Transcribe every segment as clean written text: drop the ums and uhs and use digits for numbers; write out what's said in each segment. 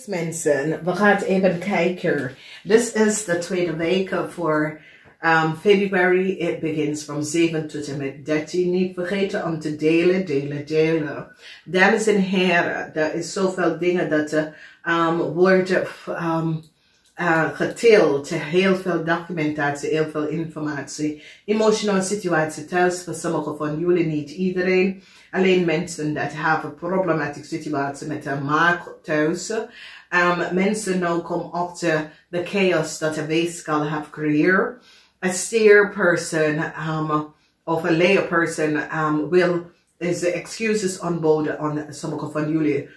Mensen, we gaan even kijken. This is de tweede week voor Februari. It begins from 7 tot en met 13. Niet vergeten om te delen. Dames en heren, er is zoveel dingen dat worden gedeeld. Heel veel documentatie, heel veel informatie. Emotionele situatie thuis, voor sommigen van jullie, niet iedereen. Alleen mensen dat hebben problematische situatie met de maag thuis. Mensen nou komen achter de chaos dat de weegschaal heeft gecreëerd. A steer person of a layer person is the excuses aanboden aan sommige van jullie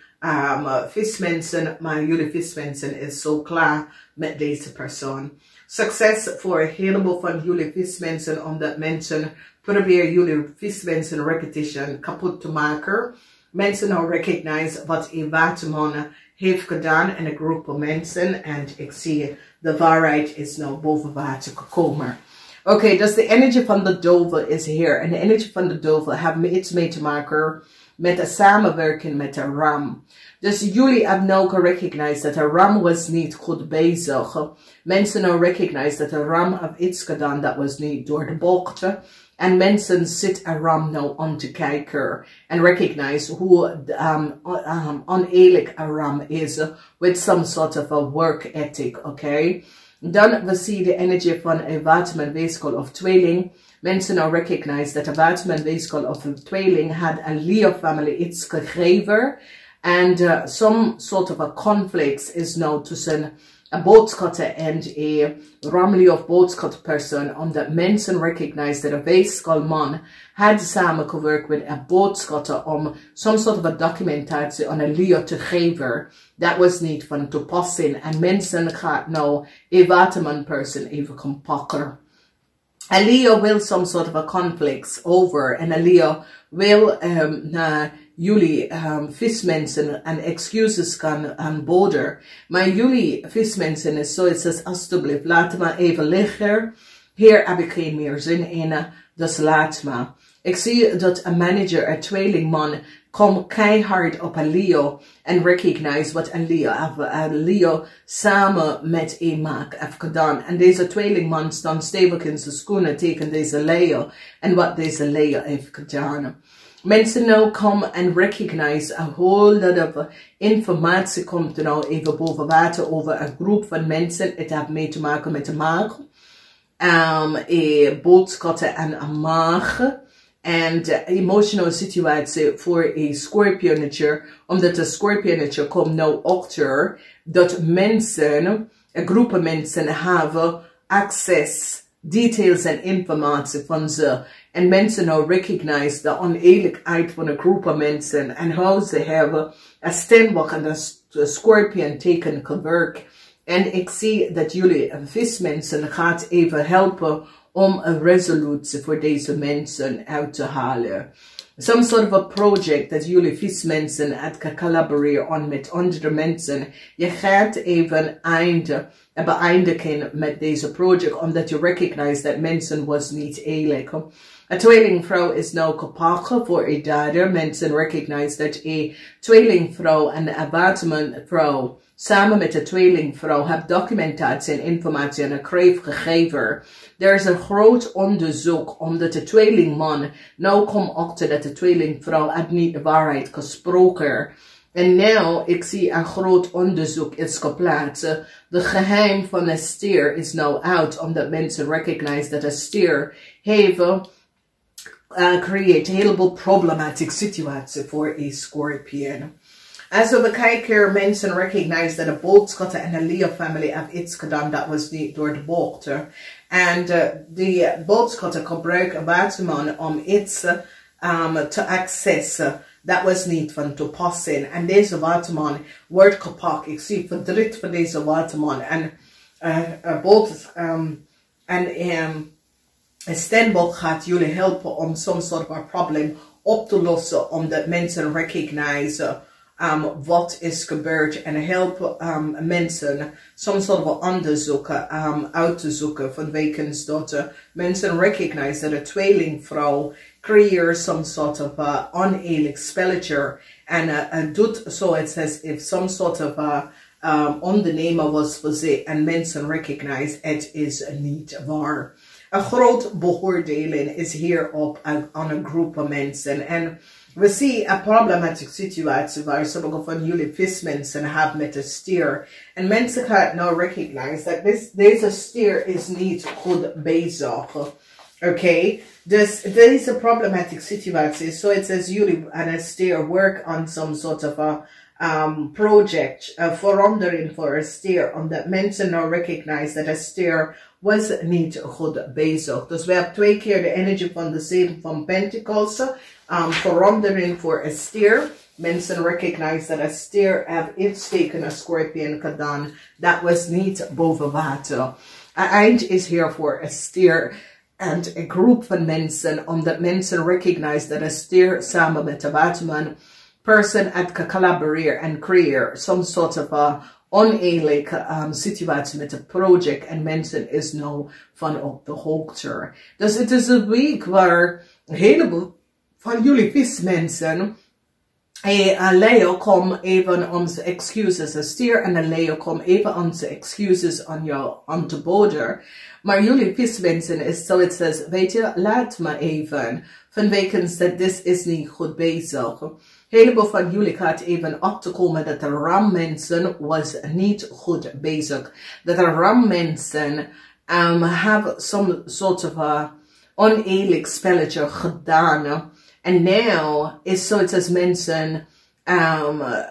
vismensen, maar jullie vismensen is zo klaar met deze persoon. Succes voor een heleboel van jullie vismensen, omdat mensen proberen jullie vismensen repetition kapot te maken. Mensen nou recognize wat een waterman heeft gedaan in een groep van mensen en ik zie de waarheid is nou boven water gekomen. Oké, dus de energie van de duivel is hier. En de energie van de duivel heeft iets mee te maken met de samenwerking met de ram. Dus jullie hebben nou gerecognized dat de ram was niet goed bezig. Mensen nou recognize dat de ram heeft iets gedaan dat was niet door de bocht. En mensen zitten een ram nou aan te kijken. En recognize hoe oneerlijk een ram is. With some sort of a work ethic, okay? Dan we zien de energie van een waterman, weeskool of tweeling. Mensen nou recognize dat een waterman, weeskool of een tweeling had een Leo-family iets gegeven. En some sort of a conflict is nou tussen een boodschatter en een ramly of boodschat person. Omdat mensen recognize dat een weeskool man had samengewerkt met een boodschatter om some sort of a documentatie aan een Leo te geven. Dat was niet van toepassing. En mensen gaat nou een waterman person even gaan pakken. En Leo wil some sort of a conflict over. En een Leo wil jullie vismensen en excuses kan aanboden. Maar jullie vismensen is zoiets als alsjeblieft, laat maar even liggen. Hier heb ik geen meer zin in, dus laat maar. Ik zie dat een manager, een tweelingman, komt keihard op een Leo en recognize wat een Leo samen met een maak heeft gedaan. En deze tweelingman staat stevig in zijn schoenen tegen deze Leo en wat deze Leo heeft gedaan. Mensen nou komen en recognize a whole lot of informatie komt er nou even boven water over een groep van mensen. Het heeft mee te maken met de maag. Een boodschatten en een maag. En de emotionele situatie voor een scorpionetje. Omdat de scorpionetje komt nou achter dat mensen, een groep mensen hebben access, details en informatie van ze. En mensen nou recognize de oneerlijkheid van een groep van mensen. En hoe ze hebben een steenbok en de scorpion teken gewerkt. En ik zie dat jullie vismensen gaat even helpen om een resolutie voor deze mensen uit te halen. Some sort of a project dat jullie vismensen het collaboreren aan met andere mensen. Je gaat even beëindigen met deze project omdat je recognize dat mensen was niet eerlijk. Een tweelingvrouw is nou kapot voor een dader. Mensen recognize dat een tweelingvrouw en een watermanvrouw samen met de tweelingvrouw hebben documentatie en informatie aan een kreef gegeven. Er is een groot onderzoek omdat de tweelingman nou komt achter dat de tweelingvrouw had niet de waarheid gesproken. En nu, ik zie een groot onderzoek is geplaatst. De geheim van een stier is nou uit omdat mensen recognize dat een stier heeft creëert een heleboel problematische situatie voor een scorpion. Als we kijken, mensen recognize dat de boodschatter en de Leo-family hebben iets gedaan dat was niet door de bocht. En de boodschatter gebruikt een waterman om iets te accessen. Dat was niet van toepassing. En deze waterman wordt gepakt. Ik zie verdriet van deze waterman. En een steenbok gaat jullie helpen om some sort of a problem op te lossen. Omdat mensen recognize wat is gebeurd. En helpen mensen some sort of onderzoeken uit te zoeken. Vanwege dat mensen recognize dat een tweelingvrouw creëert some sort of oneerlijk spelletje. En doet zoiets als if some sort of ondernemer was voor ze en mensen recognize het is niet waar. Een groot beoordeling is hier op aan een groep van mensen. En we zien een problematische situatie waar sommige van jullie vismensen hebben met een stier. En mensen gaan nou recognize dat deze stier is niet goed bezig. Okay, dus deze problematic situatie. So it says jullie and a steer work on some sort of a project, verandering voor een steer, omdat mensen nou recognize dat een steer was niet goed bezig. Dus we hebben 2 keer de energie van de 7 van Pentacles, verandering voor een steer. Mensen recognize dat een steer heeft iets tegen een Scorpion gedaan. Dat was niet boven water. Een eind is hier voor een steer. En een groep van mensen, omdat mensen recognize dat een steer samen met de waterman person het collaboreren en creëren. Some sort of a oneerlijke situatie met het project. En mensen is nou van op de hoogte. Dus het is een week waar een heleboel van jullie vismensen Leo kom even onze excuses. Een stier en een Leo kom even onze excuses aan de border. Maar jullie vismensen is zo het says, weet je, laat me even. Vanwege dat dit is niet goed bezig. Heleboel van jullie gaat even op te komen dat de rammensen was niet goed bezig. Dat de rammensen hebben some sort of a oneerlijk spelletje gedaan. En nu is zoiets als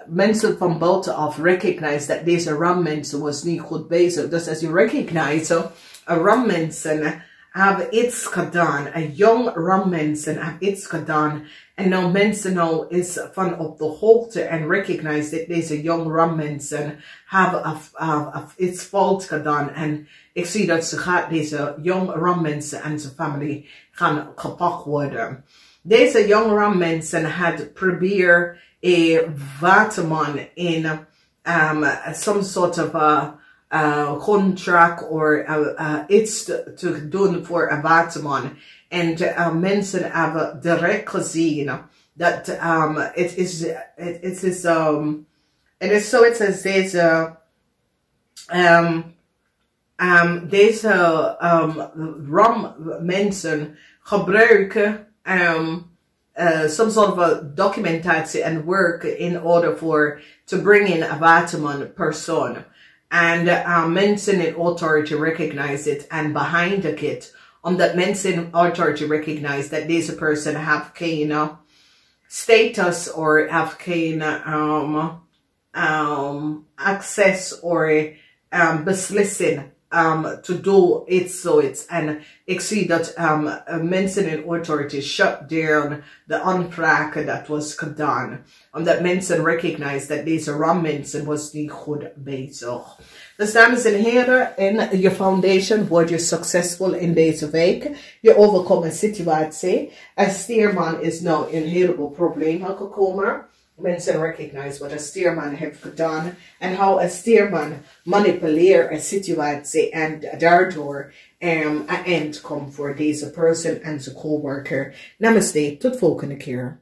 mensen van buitenaf recognize dat deze rammensen was niet goed bezig. Dus als je recognize, rammensen hebben iets gedaan. Een jong rammensen hebben iets gedaan. En nou mensen nou is van op de hoogte en recognize dat deze jong rammensen hebben iets fout gedaan. En ik zie dat ze gaat deze jong rammensen en zijn familie gaan gepakt worden. Deze jongere mensen had probeerd een waterman in some sort of a contract of iets te doen voor een waterman. En mensen hebben direct gezien dat het is zo het is deze ram mensen gebruiken some sort of a documentatie and work in order for to bring in a waterman person. And mensen in authority recognize it and behind the kit. Omdat mensen in authority recognize that deze person have geen status or have geen access or beslissing to do it zoiets. En ik zie dat mensen in authority shut down de aanvraag dat was gedaan. Omdat mensen recognize dat deze rammensen was niet goed bezig. Dus dames en heren, in je foundation word je succesvol in deze week. Je overkomt een situatie. Een steerman is nou in een heleboel problemen gekomen. Mensen recognize wat een steerman heeft gedaan en hoe een steerman manipuleert een situatie en daardoor een eind komt voor deze persoon en zijn coworker. Namaste, tot volgende keer.